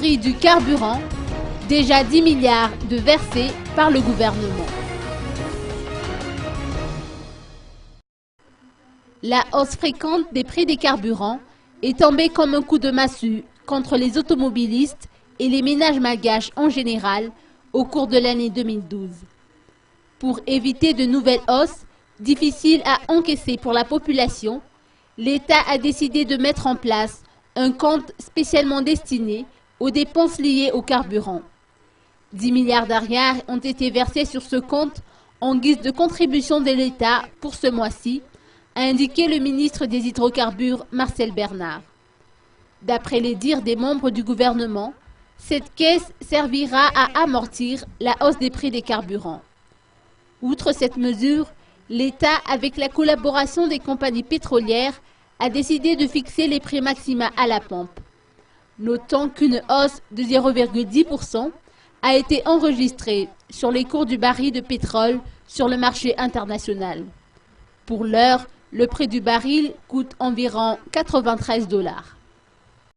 Prix du carburant, déjà 10 milliards de versés par le gouvernement. La hausse fréquente des prix des carburants est tombée comme un coup de massue contre les automobilistes et les ménages malgaches en général au cours de l'année 2012. Pour éviter de nouvelles hausses, difficiles à encaisser pour la population, l'État a décidé de mettre en place un compte spécialement destiné aux dépenses liées au carburant. 10 milliards d'ariars ont été versés sur ce compte en guise de contribution de l'État pour ce mois-ci, a indiqué le ministre des Hydrocarbures Marcel Bernard. D'après les dires des membres du gouvernement, cette caisse servira à amortir la hausse des prix des carburants. Outre cette mesure, l'État, avec la collaboration des compagnies pétrolières, a décidé de fixer les prix maxima à la pompe. Notons qu'une hausse de 0,10% a été enregistrée sur les cours du baril de pétrole sur le marché international. Pour l'heure, le prix du baril coûte environ 93 $.